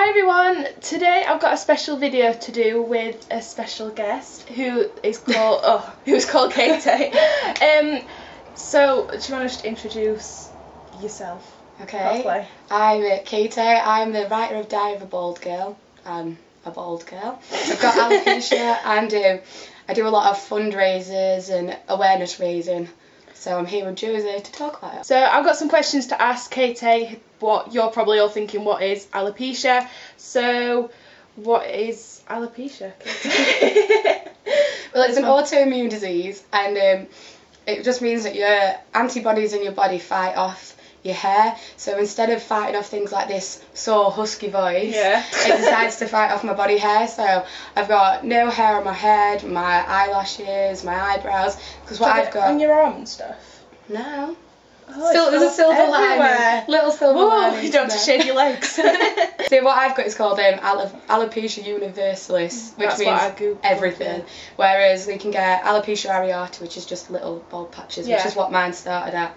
Hi everyone, today I've got a special video to do with a special guest who is called Katie. So do you want to just introduce yourself? Okay, properly? I'm Katie. I'm the writer of Diary of a Bald Girl. I'm a bald girl. I've got alopecia and I do a lot of fundraisers and awareness raising. So I'm here with Josie to talk about it. So I've got some questions to ask Katie. What you're probably all thinking, what is alopecia? So what is alopecia, Katie? Well, it's an autoimmune disease, and it just means that your antibodies in your body fight off your hair. So instead of fighting off things like this sore husky voice, it decides to fight off my body hair. So I've got no hair on my head, my eyelashes, my eyebrows, because what I've got on your arm and stuff. No. Oh, there's a silver lining. Little silver lining. You don't have to shave your legs. So what I've got is called alopecia universalis, which means everything. Whereas we can get alopecia areata, which is just little bald patches, which is what mine started at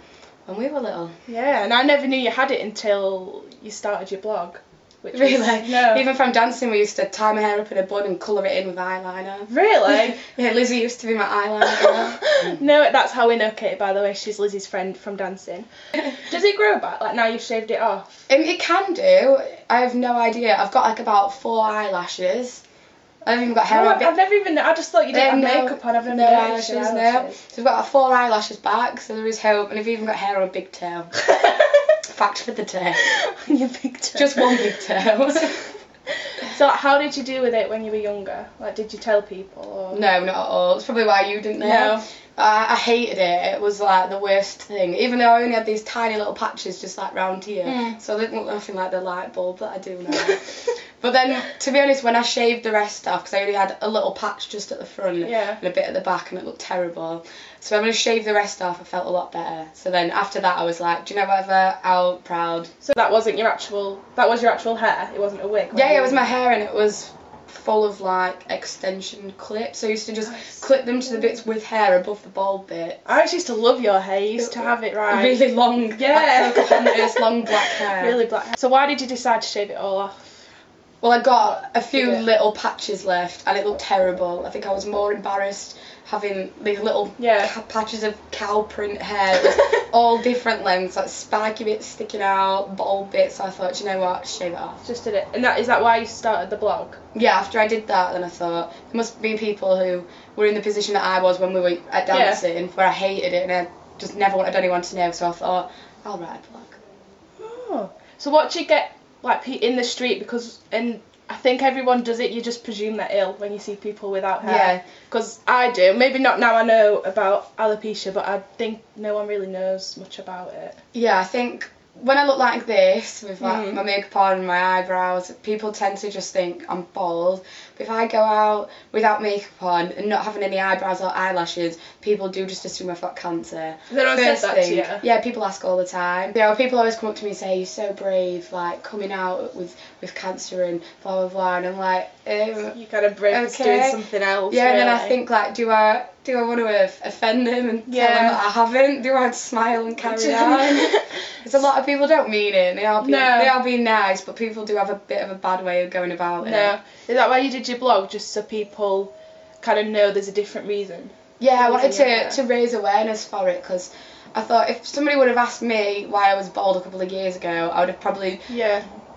when we were little. Yeah, and I never knew you had it until you started your blog. Really? No. Even from dancing, we used to tie my hair up in a bun and colour it in with eyeliner. Really? Yeah, Lizzie used to be my eyeliner girl. No, that's how we know Katie, by the way. She's Lizzie's friend from dancing. Does it grow back? Like now you've shaved it off? It can do. I have no idea. I've got like about 4 eyelashes. I haven't even got hair on. I've never even. I just thought you didn't have makeup on. I've never noticed your eyelashes. So I've got 4 eyelashes back, so there is hope. And I've even got hair on a big toe. Fact for the day. Your big toe. Just one big toe. So how did you deal with it when you were younger? Like, did you tell people? Or? No, not at all. It's probably why you didn't know. No. I hated it. It was like the worst thing. Even though I only had these tiny little patches just like round here. So I didn't look nothing like the light bulb that I do now. But then, to be honest, when I shaved the rest off, because I only had a little patch just at the front and a bit at the back, and it looked terrible. So when I shaved the rest off, I felt a lot better. So then after that, I was like, do you know whatever? Out, proud. So that wasn't your actual. That was your actual hair. It wasn't a wig. Yeah, it was my hair, and it was full of like extension clips. So I used to just clip them to the bits with hair above the bald bit. I actually used to love your hair. You used to have it right. Really long, like Pocahontas, long black hair. Really black hair. So why did you decide to shave it all off? Well, I got a few little patches left, and it looked terrible. I think I was more embarrassed having these little patches of cow print hair. It was all different lengths, like spiky bits sticking out, bald bits. So I thought, you know what, shave it off. Just did it. And is that why you started the blog? Yeah, after I did that, then I thought there must be people who were in the position that I was when we were at dancing, where I hated it and I just never wanted anyone to know. So I thought, I'll write a blog. Oh, so what do you get like in the street? Because I think everyone does it. You just presume they're ill when you see people without hair. Yeah. Because I do. Maybe not now. I know about alopecia, but I think no one really knows much about it. Yeah, I think when I look like this with like my makeup on and my eyebrows, people tend to just think I'm bald. But if I go out without makeup on and not having any eyebrows or eyelashes, people do just assume I've got cancer. They don't say that to you? Yeah, people ask all the time. You know, people always come up to me and say, you're so brave, like coming out with cancer and blah blah blah, and I'm like, you kind of brave for doing something else. Yeah, really. And then I think like, do I want to offend them and tell them that I haven't? Do I smile and carry on? Because a lot of people don't mean it. They are being nice, but people do have a bit of a bad way of going about it. No. Is that why you did your blog? Just so people kind of know there's a different reason? Yeah, I wanted to raise awareness for it, because I thought if somebody would have asked me why I was bald a couple of years ago, I would have probably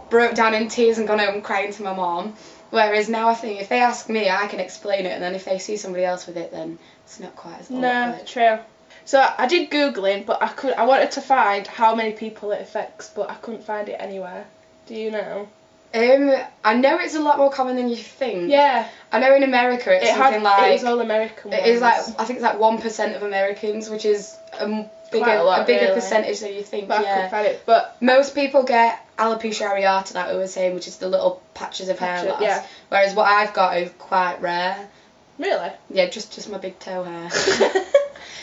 broke down in tears and gone home crying to my mom. Whereas now I think if they ask me, I can explain it, and then if they see somebody else with it, then it's not quite as awkward. No, true. So I did Googling, but I wanted to find how many people it affects, but I couldn't find it anywhere. Do you know? I know it's a lot more common than you think. Yeah. I know in America it's something like... It was all American ones. It is like, I think it's like 1% of Americans, which is a bigger percentage than you think. But I couldn't find it. But most people get alopecia areata, like we were saying, which is the little patches of hair loss. Yeah. Whereas what I've got is quite rare. Really? Yeah, just my big toe hair.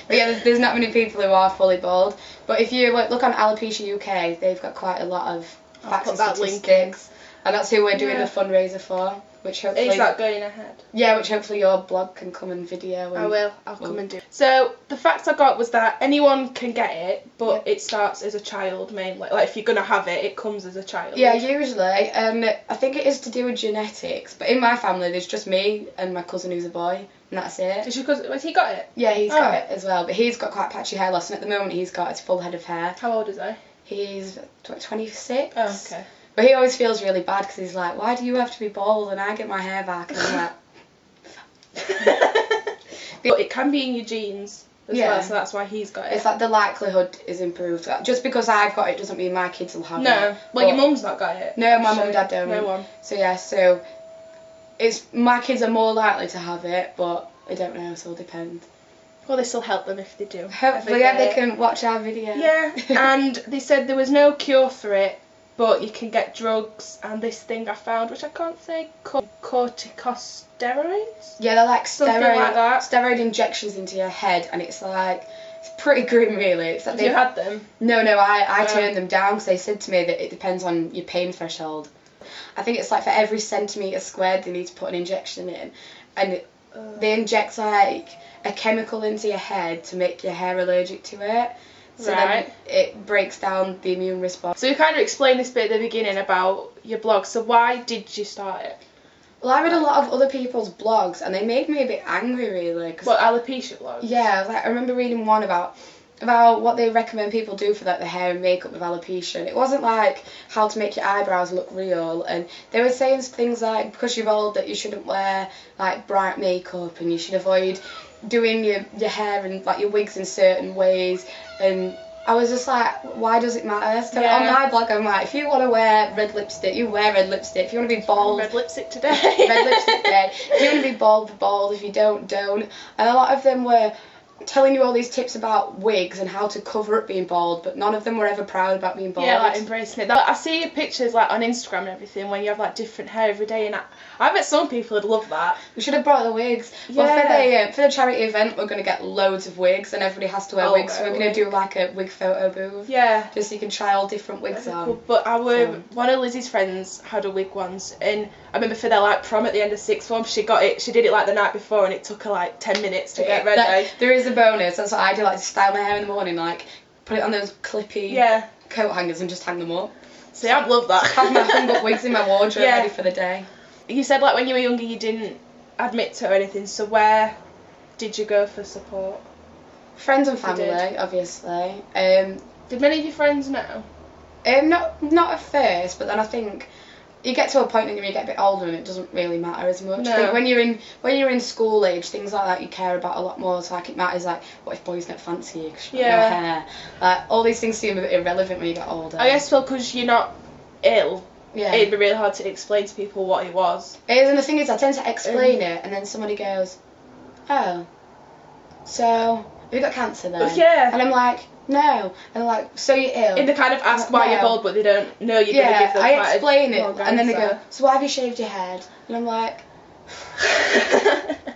But yeah, there's not many people who are fully bald. But if you look on Alopecia UK, they've got quite a lot of facts and statistics. And that's who we're doing the fundraiser for. which hopefully... Is that going ahead? Yeah, which hopefully your blog can come and video. And, I will. I'll come and do it. So the facts I got was that anyone can get it, but it starts as a child mainly. Like if you're going to have it, it comes as a child. Yeah, usually. I think it is to do with genetics, but in my family there's just me and my cousin who's a boy, and that's it. Is your cousin, has he got it? Yeah, he's got it as well, but he's got quite patchy hair loss, and at the moment he's got his full head of hair. How old is he? He's 26. Oh, okay. But he always feels really bad because he's like, why do you have to be bald and I get my hair back? And I'm like... But it can be in your genes as well, so that's why he's got it. It's like the likelihood is improved. Just because I've got it doesn't mean my kids will have it. No. Well, your mum's not got it. No, my mum and dad don't. No one. So yeah, it's my kids are more likely to have it, but I don't know, so it'll depend. Well, this will help them if they do. Hopefully, they can watch our video. Yeah, and they said there was no cure for it, but you can get drugs and this thing I found, which I can't say, corticosteroids? Yeah, they're like something like that. Steroid injections into your head, and it's pretty grim, really. It's like Have you had them? No, I turned them down because they said to me that it depends on your pain threshold. I think it's like for every centimetre squared they need to put an injection in, and they inject like a chemical into your head to make your hair allergic to it. So then it breaks down the immune response. So you kind of explained this bit at the beginning about your blog. So why did you start it? Well, I read a lot of other people's blogs and they made me a bit angry, really. What, alopecia blogs? Yeah, like I remember reading one about what they recommend people do for like the hair and makeup with alopecia. And it wasn't like how to make your eyebrows look real. And they were saying things like because you're old that you shouldn't wear like bright makeup and you should avoid doing your hair and like your wigs in certain ways. And I was just like, why does it matter? So on my blog I'm like, if you want to wear red lipstick, you wear red lipstick. If you want to be bald, red lipstick today. Red lipstick day. If you want to be bald, be bald. If you don't. And a lot of them were telling you all these tips about wigs and how to cover up being bald, but none of them were ever proud about being bald. Yeah, like embracing it. I see your pictures like on Instagram and everything when you have like different hair every day, and I bet some people would love that. We should have brought the wigs. Yeah. Well, for the charity event, we're going to get loads of wigs, and everybody has to wear wigs, so we're going to do like a wig photo booth. Yeah. Just so you can try all different wigs on. Cool. But one of Lizzie's friends had a wig once, and I remember for their like prom at the end of sixth form, she did it like the night before, and it took her like 10 minutes to get ready. There is a bonus. That's what I do, like to style my hair in the morning, like put it on those clippy coat hangers and just hang them up. See, I'd love that. Have my hung up wigs in my wardrobe ready for the day. You said like when you were younger you didn't admit to it or anything, so where did you go for support? Friends and family, obviously. Did many of your friends know? Not at first, but then I think you get to a point when you get a bit older and it doesn't really matter as much. No. I think when you're in school age, things like that you care about a lot more. So like it matters like what if boys don't fancy you because you've got no hair. Like all these things seem a bit irrelevant when you get older. I guess because you're not ill. Yeah. It'd be really hard to explain to people what it was. It is, and the thing is, I tend to explain it, and then somebody goes, "Oh, so have you got cancer then?" Yeah. And I'm like, "No," and they're like, "So you're ill?" And they kind of ask why you're bald, but they don't know you're going to give them I explain it, and then they go, "So why have you shaved your head?" And I'm like.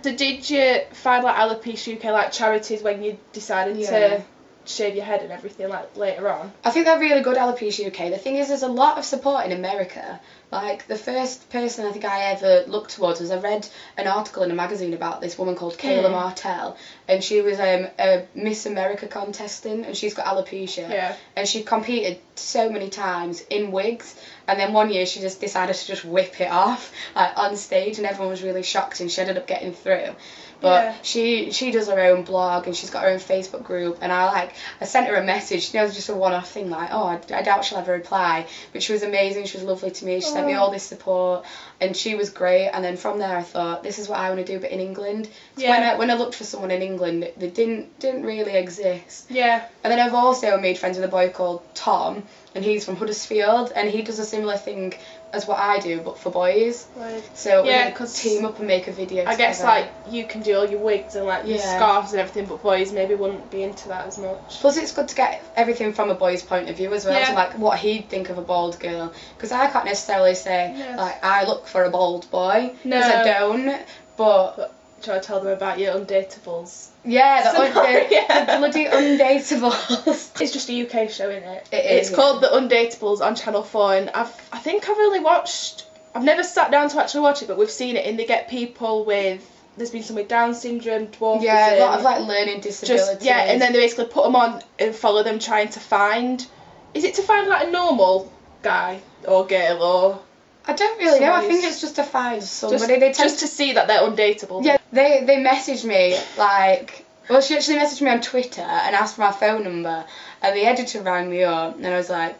So did you find like Alopecia UK like charities when you decided to shave your head and everything like later on? I think they're really good, Alopecia UK. The thing is, there's a lot of support in America. Like the first person I think I ever looked towards was I read an article in a magazine about this woman called Kayla Martell, and she was a Miss America contestant, and she's got alopecia. Yeah. And she competed so many times in wigs, and then one year she just decided to just whip it off like on stage, and everyone was really shocked, and she ended up getting through. But she does her own blog and she's got her own Facebook group, and I sent her a message, you know, just a one-off thing like, oh, I doubt she'll ever reply, but she was amazing, she was lovely to me, she sent me all this support and she was great. And then from there I thought, this is what I want to do, but in England. So when I looked for someone in England, they didn't really exist. Yeah. And then I've also made friends with a boy called Tom, and he's from Huddersfield, and he does a similar thing as what I do, but for boys. Right. So we're gonna team up and make a video together. I guess like you can do all your wigs and like your scarves and everything, but boys maybe wouldn't be into that as much. Plus it's good to get everything from a boy's point of view as well, so like what he'd think of a bald girl, because I can't necessarily say like I look for a bald boy, because I don't, but try to tell them about your undateables. Yeah, the bloody Undateables. It's just a UK show, isn't it? It is. It's called The Undateables on Channel 4, and I think I've only watched I've never sat down to actually watch it, but we've seen it, and they get people with, there's been some with Down syndrome, dwarfism. Yeah, a lot of like learning disabilities. And then they basically put them on and follow them trying to find, is it to find like a normal guy or girl or? I don't really know. I think it's just to find somebody. Just to see that they're undateable. Yeah, they messaged me like, well, she actually messaged me on Twitter and asked for my phone number, and the editor rang me up, and I was like,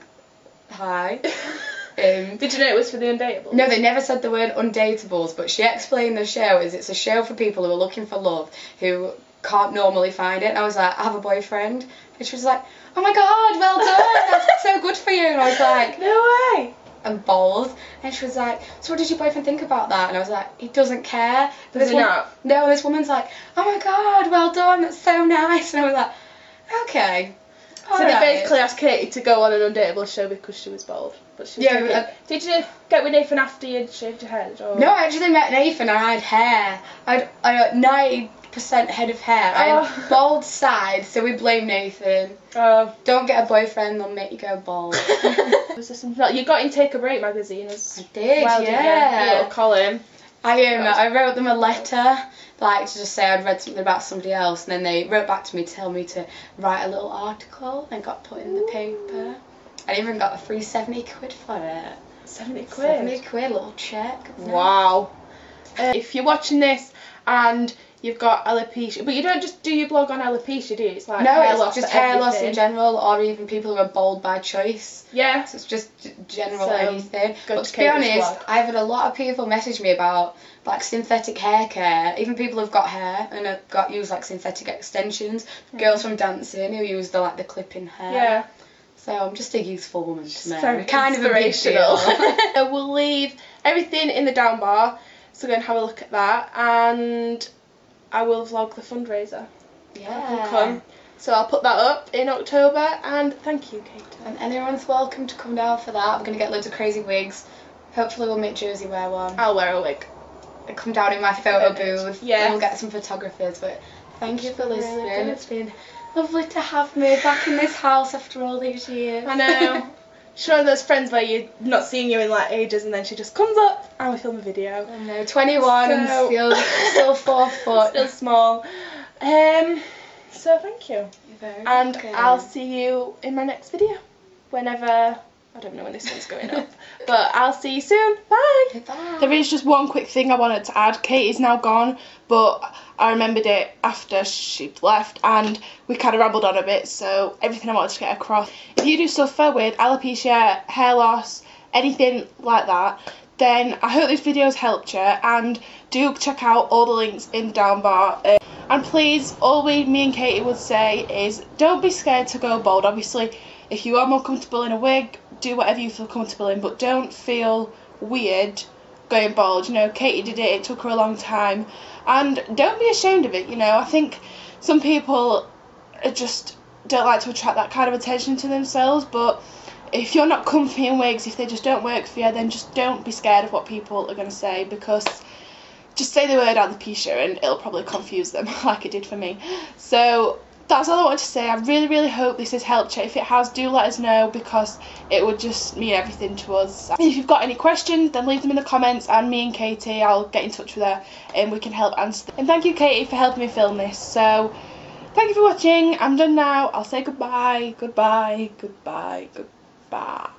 hi. Did you know it was for the undateables? No, they never said the word undateables, but she explained the show as it's a show for people who are looking for love who can't normally find it. And I was like, I have a boyfriend. And she was like, oh my god, well done, that's so good for you. And I was like, no way. I'm bald. And she was like, so what did your boyfriend think about that? And I was like, he doesn't care. Does he not? No, this woman's like, oh my god, well done, that's so nice. And I was like, okay. So they basically asked Katie to go on an undateable show because she was bald. But she was did you get with Nathan after you'd shaved your head? Or? No, I actually met Nathan and I had hair. I had 90% head of hair. I had bald side, so we blame Nathan. Don't get a boyfriend, they'll make you go bald. You got in Take a Break magazine as I did, well, yeah. Your little column. I wrote them a letter, like to just say I'd read something about somebody else, and then they wrote back to me to tell me to write a little article and got put in the paper. I even got a free 70 quid for it. 70 quid? 70 quid, little check. Wow. If you're watching this and you've got alopecia, but you don't just do your blog on alopecia, do you? It's like hair loss, just hair loss in general, or even people who are bald by choice. Yeah. So it's just general anything. But to be Katie's honest, blog. I've had a lot of people message me about like synthetic hair care. Even people who've got hair and have use like synthetic extensions. Girls from dancing who use the clipping hair. Yeah. So I'm just a useful woman to know. Very kind of inspirational. inspirational. We'll leave everything in the down bar, so go and have a look at that, and I will vlog the fundraiser. Yeah. Come. So I'll put that up in October, and thank you, Kate. And anyone's welcome to come down for that. We're going to get loads of crazy wigs. Hopefully we'll make Josie wear one. I'll wear a wig. And come down in my photo booth. Yeah. And we'll get some photographers. But thank you for listening. Really It's been lovely to have me back in this house after all these years. I know. She's one of those friends where you're not seeing you in like ages, and then she just comes up and we film a video. I know, 21 and still 4 foot. Still small. So thank you. You're very and welcome. I'll see you in my next video. Whenever, I don't know when this one's going up. But I'll see you soon. Bye. Bye. There is just one quick thing I wanted to add. Kate is now gone, but I remembered it after she'd left, and we kind of rambled on a bit, so everything I wanted to get across. If you do suffer with alopecia, hair loss, anything like that, then I hope this video's helped you, and do check out all the links in the down bar. And please, all me and Katie would say is don't be scared to go bald. Obviously, if you are more comfortable in a wig, do whatever you feel comfortable in, but don't feel weird going bald. You know, Katie did it took her a long time, and don't be ashamed of it. You know, I think some people just don't like to attract that kind of attention to themselves, but if you're not comfy in wigs, if they just don't work for you, then just don't be scared of what people are going to say, because just say the word alopecia and it'll probably confuse them like it did for me. So that's all I wanted to say. I really, really hope this has helped you. If it has, do let us know, because it would just mean everything to us. If you've got any questions, then leave them in the comments, and me and Katie, I'll get in touch with her and we can help answer them. And thank you, Katie, for helping me film this. So thank you for watching. I'm done now. I'll say goodbye, goodbye, goodbye, goodbye.